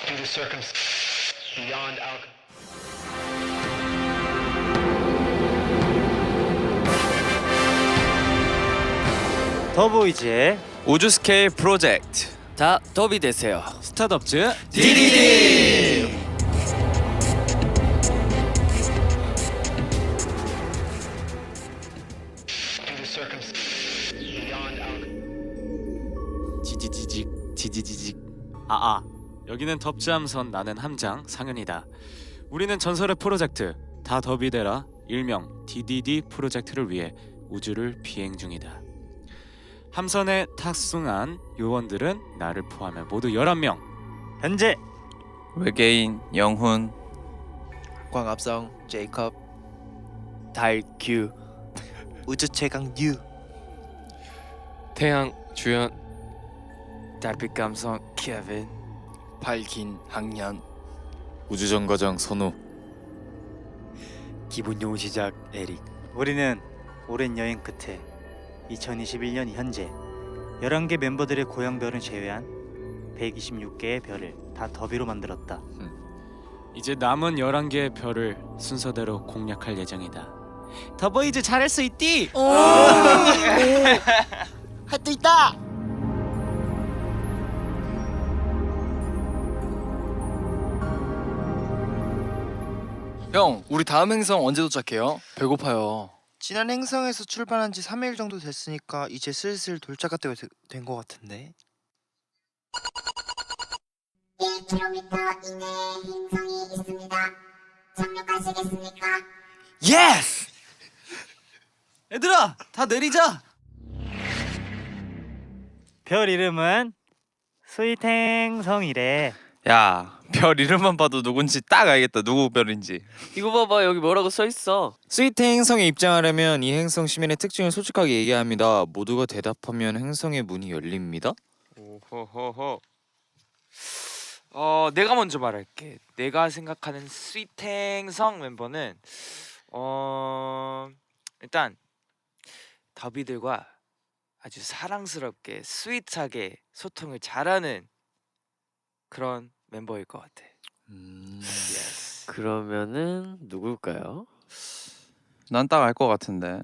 due to circumstances beyond our 더보이즈의 우주 스케일 프로젝트 다 더비 되세요. 스타트업즈 디디디. due to circumstances beyond our 지지지직 지지지직 아아 여기는 덥지함선 나는 함장 상현이다. 우리는 전설의 프로젝트 다 더비되라 일명 DDD 프로젝트를 위해 우주를 비행 중이다. 함선에 탑승한 요원들은 나를 포함해 모두 11명. 현재 외계인 영훈 광합성 제이컵 달규. 우주 최강 뉴 태양 주연. 달빛 감성 케빈. 밝긴 학년. 우주정거장 선우. 기분 좋은 시작 에릭. 우리는 오랜 여행 끝에 2021년 현재 11개 멤버들의 고향별을 제외한 126개의 별을 다 더비로 만들었다. 이제 남은 11개의 별을 순서대로 공략할 예정이다. 더보이즈 잘할 수 있디? 할 수 있다. 형, 우리 다음 행성 언제 도착해요? 배고파요. 지난 행성에서 출발한 지 3일 정도 됐으니까 이제 슬슬 도착할 때가 된 것 같은데. 1km 이내에 행성이 있습니다. 착륙하시겠습니까? 예스! 얘들아, 다 내리자. 별 이름은 스위탱성이래. 야, 별 이름만 봐도 누군지 딱 알겠다. 누구 별인지. 이거 봐봐, 여기 뭐라고 써 있어. 스위트 행성에 입장하려면 이 행성 시민의 특징을 솔직하게 얘기합니다. 모두가 대답하면 행성의 문이 열립니다. 오호호호. 내가 먼저 말할게. 내가 생각하는 스위탱성 멤버는 일단 더비들과 아주 사랑스럽게 스윗하게 소통을 잘하는 그런 멤버일 것 같아. 예스. 그러면은 누굴까요? 난 딱 알 것 같은데.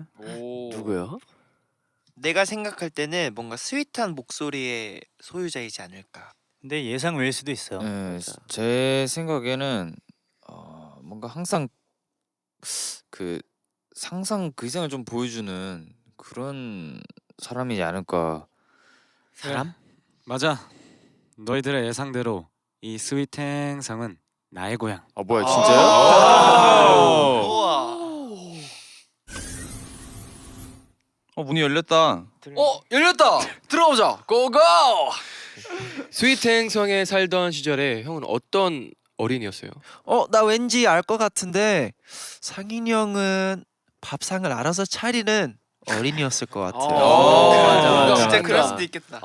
누구요? 내가 생각할 때는 뭔가 스윗한 목소리의 소유자이지 않을까. 근데 예상 외일 수도 있어. 네, 제 생각에는 뭔가 항상 그 상상 그 이상을 좀 보여주는 그런 사람이지 않을까. 사람? 맞아. 너희들의 예상대로 이 스위탱성은 나의 고향. 아 뭐야 진짜요? 우와. 문이 열렸다. 열렸다! 들어오자! 고고! 스위트 행성에 살던 시절에 형은 어떤 어린이였어요? 나 왠지 알 것 같은데 상인이 형은 밥상을 알아서 차리는 어린이였을 것 같아요. 맞아. 진짜 그럴 수도 있겠다.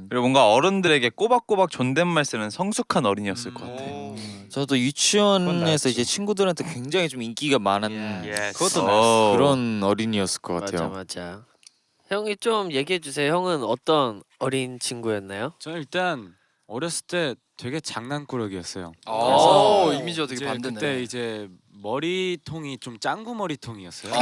그리고 뭔가 어른들에게 꼬박꼬박 존댓말 쓰는 성숙한 어린이였을 것 같아. 저도 그건 유치원에서 나였지. 이제 친구들한테 굉장히 좀 인기가 많은 예스. 그것도 나였어. 그런 어린이였을 것 같아요. 맞아. 형이 좀 얘기해 주세요. 형은 어떤 어린 친구였나요? 저는 일단 어렸을 때 되게 장난꾸러기였어요. 이미지가 되게 이제 반대네. 그때 이제 머리통이 좀 짱구 머리통이었어요.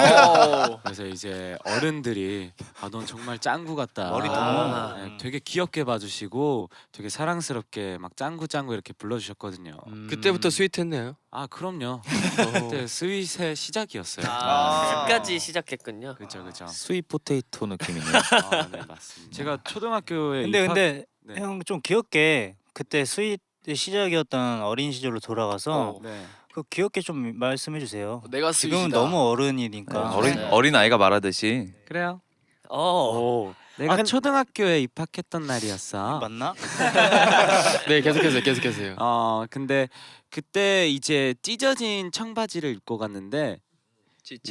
그래서 이제 어른들이 넌 정말 짱구 같다. 머리통. 네, 되게 귀엽게 봐주시고 되게 사랑스럽게 막 짱구 이렇게 불러주셨거든요. 그때부터 스위트했나요? 아 그럼요. 그때 스윗의 시작이었어요. 끝까지 시작했군요. 그죠. 스윗 포테이토 느낌이네요. 네 맞습니다. 제가 초등학교에 근데 네. 형 좀 귀엽게 그때 스윗 시작이었던 어린 시절로 돌아가서 네. 그 귀엽게 좀 말씀해 주세요. 내가 지금은 스윗이다. 너무 어른이니까. 어린 아이가 말하듯이. 그래요. 어. 내가 초등학교에 입학했던 날이었어. 맞나? 네, 계속해서요. 근데 그때 이제 찢어진 청바지를 입고 갔는데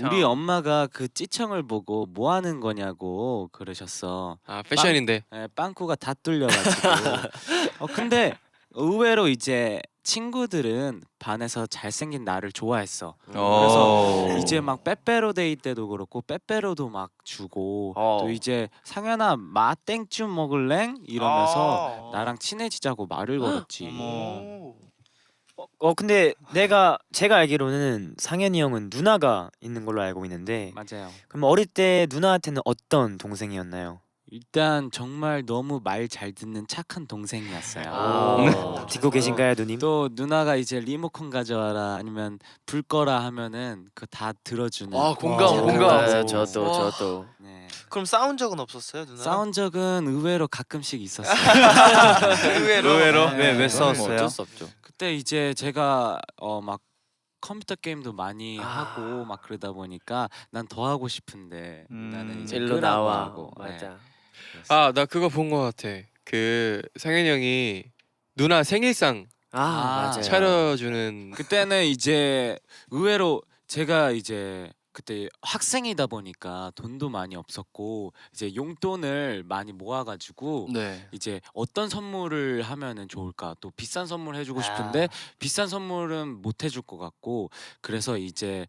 우리 엄마가 그 찌청을 보고 뭐 하는 거냐고 그러셨어. 아, 패션인데. 빵꾸가 다 뚫려가지고. 근데 의외로 이제 친구들은 반에서 잘생긴 나를 좋아했어. 어. 그래서 이제 막 빼빼로데이 때도 그렇고 빼빼로도 막 주고 또 이제 상현아 마땡쭈 먹을랭 이러면서 나랑 친해지자고 말을 걸었지. 근데 제가 알기로는 상현이 형은 누나가 있는 걸로 알고 있는데 맞아요. 그럼 어릴 때 누나한테는 어떤 동생이었나요? 일단 정말 너무 말 잘 듣는 착한 동생이었어요. 듣고 계신가요, 누님? 또 누나가 이제 리모컨 가져와라 아니면 불 꺼라 하면은 그거 다 들어주는. 아, 공감, 네, 공감. 저도. 네. 그럼 싸운 적은 없었어요, 누나? 싸운 적은 의외로 가끔씩 있었어요. 의외로? 네. 왜 싸웠어요? 어쩔 수 없죠. 그때 이제 제가 막 컴퓨터 게임도 많이 하고 막 그러다 보니까 난 더 하고 싶은데 나는 이제 일로 끄라고 나와. 하고. 네. 맞아. 아, 나 그거 본 거 같아. 그 상현이 형이 누나 생일상 맞아요. 차려주는. 그때는 이제 의외로 제가 이제 그때 학생이다 보니까 돈도 많이 없었고 이제 용돈을 많이 모아가지고 네. 이제 어떤 선물을 하면은 좋을까 또 비싼 선물 해주고 싶은데 비싼 선물은 못 해줄 것 같고 그래서 이제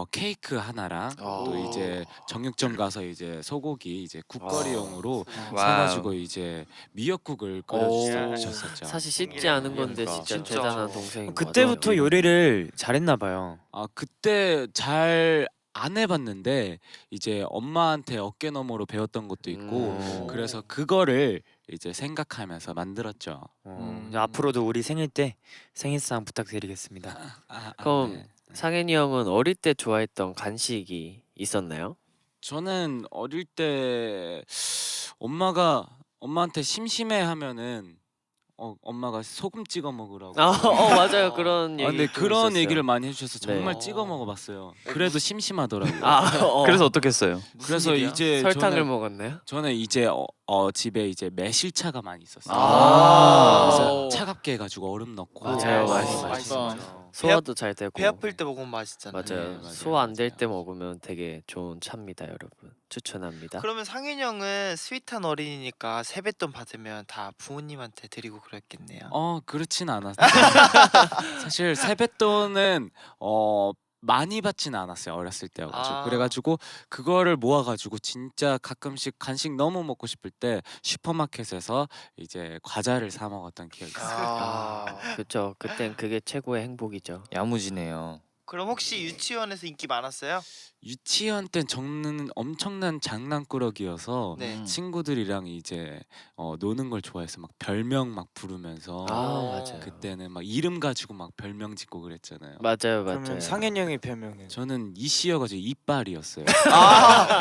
케이크 하나랑 또 이제 정육점 가서 이제 소고기 이제 국거리용으로 사가지고 이제 미역국을 끓여주셨었죠. 사실 쉽지 않은 건데 그러니까. 진짜 대단한 동생인 것 그때부터 같아요. 요리를 잘했나 봐요. 그때 잘 안 해봤는데 이제 엄마한테 어깨 너머로 배웠던 것도 있고 그래서 그거를 이제 생각하면서 만들었죠. 이제 앞으로도 우리 생일 때 생일상 부탁드리겠습니다. 그럼 네. 상현이 형은 어릴 때 좋아했던 간식이 있었나요? 저는 어릴 때 엄마한테 심심해하면은 엄마가 소금 찍어 먹으라고. 맞아요. 그런 얘기. 근데 좀 그런 있었어요. 얘기를 많이 해주셔서 정말 네. 찍어 먹어봤어요. 그래도 심심하더라고요. 그래서 어떻게 했어요? 그래서 이제 설탕을 먹었나요? 저는 이제 집에 이제 매실차가 많이 있었어요. 그래서 차갑게 해가지고 얼음 넣고. 맞아요. 맛있어. 소화도 잘 되고. 배 아플 때 먹으면 맛있잖아요. 맞아요. 네, 맞아요. 소화 안 될 때 먹으면 되게 좋은 차입니다, 여러분. 추천합니다. 그러면 상윤 형은 스윗한 어린이니까 세뱃돈 받으면 다 부모님한테 드리고 그랬겠네요. 그렇진 않았어요. 사실 세뱃돈은 많이 받지는 않았어요. 어렸을 때여가지고. 그래가지고 그거를 모아가지고 진짜 가끔씩 간식 너무 먹고 싶을 때 슈퍼마켓에서 이제 과자를 사 먹었던 기억이 있어요. 그렇죠. 그땐 그게 최고의 행복이죠. 야무지네요. 그럼 혹시 유치원에서 인기 많았어요? 유치원 땐 저는 엄청난 장난꾸러기여서 네. 친구들이랑 이제 노는 걸 좋아해서 막 별명 막 부르면서 맞아요. 그때는 막 이름 가지고 막 별명 짓고 그랬잖아요. 맞아요. 그러면 상현이 형의 별명은? 저는 이씨여가지고 이빨이었어요.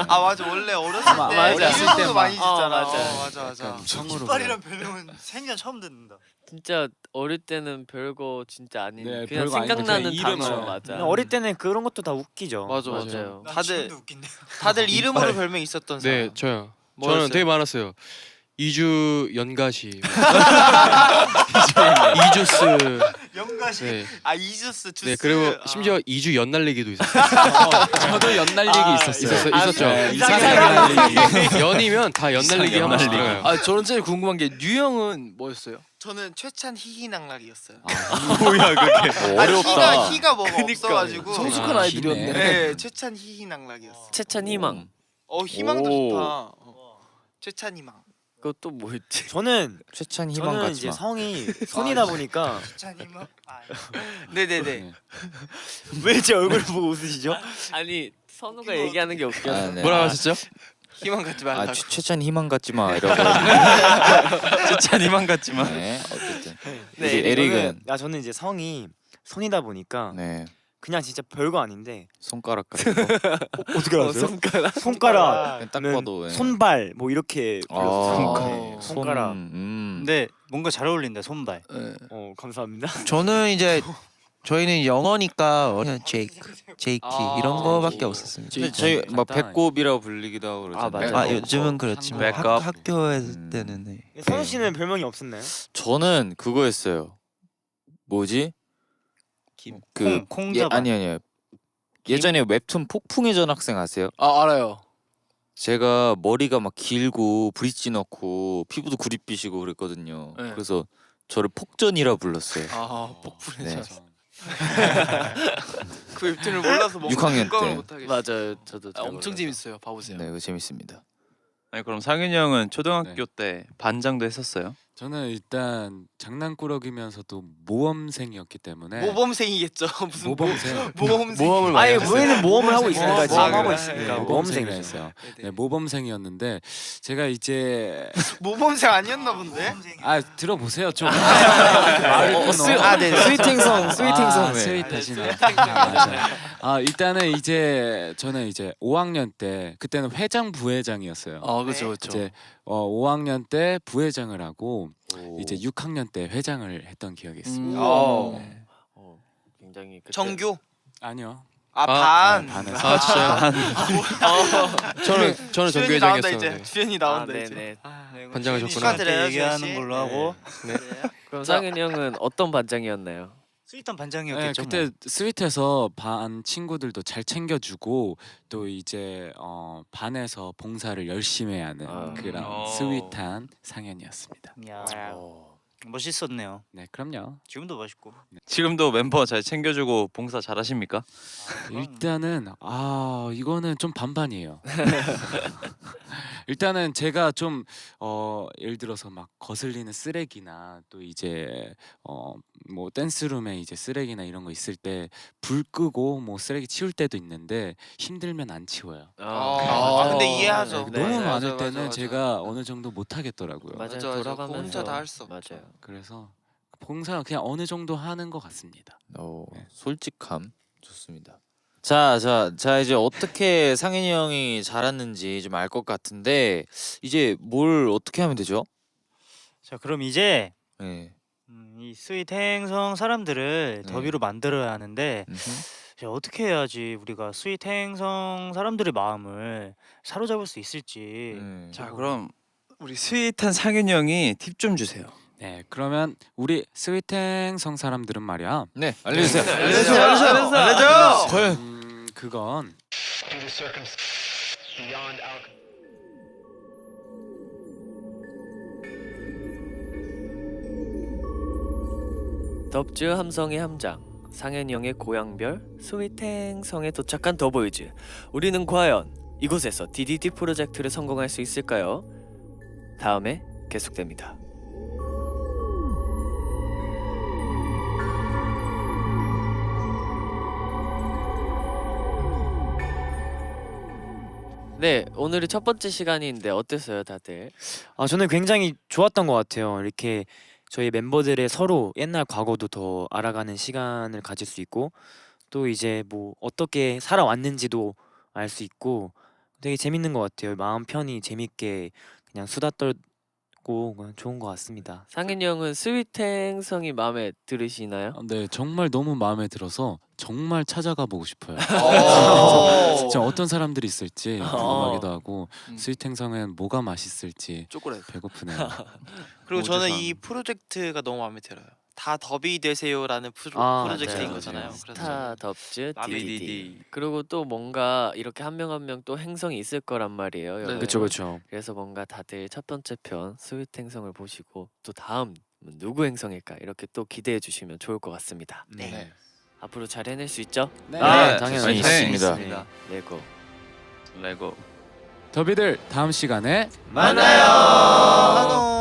맞아 원래 어렸을 때 맞아. 어렸을 때 많이 짓잖아. 맞아. 맞아. 처음으로 별명은 생전 처음 듣는다. 진짜 어릴 때는 별거 진짜 아닌 네, 그냥 별거 아닌데 생각나는 그냥 단어 이름을. 맞아. 어릴 때는 그런 것도 다 웃기죠. 맞아요. 다들 이름으로 별명 있었던 사람. 네, 저요. 뭐였어요? 저는 되게 많았어요. 이주 연가시, 이주스. 연가시. 네. 이주스 주스. 네, 그리고 심지어 이주 연날리기도 있었어요. 저도 연날리기 있었어요. 있었죠. 이상하게 연날리기. 연이면 다 연날리기 한 번씩 들어가요. 저는 제일 궁금한 게 뉴 형은 뭐였어요? 저는 최찬 히히낭락이었어요. 뭐야 그게? 어렵다. 히가 뭐가 없어가지고. 성숙한 아이들이었네. 네, 최찬 히히낭락이었어. 채찬 희망. 희망도 오. 좋다. 최찬 희망. 그것도 뭐 있지? 저는 최찬 저는 이제 성이 손이다 보니까 최찬 희망. 네네네. 왜 제 얼굴을 보고 웃으시죠? 아니 선우가 얘기하는 게 웃겼어. 뭐라고 하셨죠? 희망 갖지 말라고. 최찬 희망 갖지 마 이러고. 진짜 니만 같지만. 네, 어쨌든. 네, 우리 에릭은 저는 이제 성이 손이다 보니까 네 그냥 진짜 별거 아닌데 손가락 같은 거. 어떻게 알았어요? 손가락, 딱 봐도. 네. 손발 뭐 이렇게 불렀어요. 네, 손, 손가락. 근데 뭔가 잘 어울린다 손발. 감사합니다. 저는 이제 저희는 영어니까 제이크 이런 거밖에 없었습니다. 저희 막 간단하게. 배꼽이라고 불리기도 하고 그러잖아요. 맞아요. 요즘은 그렇지만 백업. 학교에 때는 네. 선우 씨는 별명이 없었나요? 저는 그거였어요. 뭐지? 그 콩자반. 아니요. 예전에 웹툰 폭풍의 전학생 아세요? 알아요. 제가 머리가 막 길고 브릿지 넣고 피부도 구릿빛이고 그랬거든요. 네. 그래서 저를 폭전이라 불렀어요. 아 폭풍의 네. 전. 그 웹툰을 몰라서 뭔가 6학년 공감을 때. 못하겠어요. 맞아요. 저도 잘 엄청 몰라서. 재밌어요. 봐보세요. 네, 이거 재밌습니다. 아니 그럼 상윤이 형은 초등학교 네. 때 반장도 했었어요? 저는 일단 장난꾸러기면서도 모험생이었기 때문에 모범생이겠죠. 무슨 모범생. 모범생. 모험을 많이 아니 하셨어요. 모에는 모험을 하고 있으니까 모험, 지금 모험하고 있으니까 모범생이었어요. 모범생이었어요. 네, 모범생이었는데 제가 이제 모범생 아니었나 본데? 아 들어보세요 좀. 말을 끊어. 네, 스위팅성, 스위팅성. 네. 스윗하시네. 아 일단은 이제 저는 이제 5학년 때 그때는 회장 부회장이었어요. 그렇죠 그렇죠. 이제 5학년 때 부회장을 하고 이제 6학년 때 회장을 했던 기억이 있습니다. 네. 굉장히 그때- 정교. 아니요. 반. 네, 반에서. 아 진짜. 저는 주연이 나온다 이제. 전교회장이었었는데. 주연이 아, 나온다 이제. 네네. 반장하셨구나. 축하드려요, 얘기하는 주연 씨. 걸로 하고 그럼 상현이 형은 어떤 반장이었나요? 스윗한 네, 반장이었겠죠. 그때 뭐. 스윗해서 반 친구들도 잘 챙겨주고 또 이제 반에서 봉사를 열심히 하는 그런 스윗한 상현이었습니다. 야 멋있었네요. 네, 그럼요. 지금도 멋있고. 지금도 멤버 잘 챙겨주고 봉사 잘하십니까? 일단은 이거는 좀 반반이에요. 일단은 제가 좀 예를 들어서 막 거슬리는 쓰레기나 또 이제 뭐 댄스룸에 이제 쓰레기나 이런 거 있을 때 불 끄고 뭐 쓰레기 치울 때도 있는데 힘들면 안 치워요. 근데 이해하죠. 네, 너무 맞아요, 많을 맞아요, 때는 맞아요. 제가 어느 정도 못 하겠더라고요. 맞아요. 맞아, 맞아. 돌아가면서 혼자 다 할 수 없죠. 맞아요. 그래서 봉사 그냥 어느 정도 하는 것 같습니다. 네. 솔직함 좋습니다. 자 이제 어떻게 상현이 형이 자랐는지 좀 알 것 같은데 이제 뭘 어떻게 하면 되죠? 자 그럼 이제 네. 이 스윗 행성 사람들을 네. 더비로 만들어야 하는데 음흠. 자, 어떻게 해야지 우리가 스윗 행성 사람들의 마음을 사로잡을 수 있을지. 자 그럼 우리 스윗한 상윤이 형이 팁 좀 주세요. 네, 그러면 우리 스위탱성 사람들은 말이야. 네, 알려주세요. 알려줘. 과연 그건 Due to circumstances beyond our 덥즈 함성의 함장 상현이 형의 고향별 스위탱 성에 도착한 더보이즈. 우리는 과연 이곳에서 DDD 프로젝트를 성공할 수 있을까요? 다음에 계속됩니다. 네, 오늘이 첫 번째 시간인데 어땠어요, 다들? 저는 굉장히 좋았던 것 같아요. 이렇게 저희 멤버들의 서로 옛날 과거도 더 알아가는 시간을 가질 수 있고 또 이제 뭐 어떻게 살아왔는지도 알 수 있고 되게 재밌는 것 같아요. 마음 편히 재밌게 그냥 수다 떨고 그냥 좋은 것 같습니다. 상현이 형은 스위탱 성이 마음에 들으시나요? 네 정말 너무 마음에 들어서 정말 찾아가 보고 싶어요. 진짜 어떤 사람들이 있을지 궁금하기도 하고 스위탱성엔 뭐가 맛있을지 초콜릿. 배고프네요. 그리고 저는 모두가. 이 프로젝트가 너무 마음에 들어요. 다 더비 되세요라는 프로젝트인 맞아요. 거잖아요. 스타 덥즈 DDD. DDD. 그리고 또 뭔가 이렇게 한 명 한 명 또 행성이 있을 거란 말이에요. 여러분. 그렇죠, 그렇죠. 그래서 뭔가 다들 첫 번째 편 스윗 행성을 보시고 또 다음 누구 행성일까 이렇게 또 기대해 주시면 좋을 것 같습니다. 네. 앞으로 잘 해낼 수 있죠? 네. 당연히 있습니다. 네. 레고. 레고. 더비들 다음 시간에 만나요.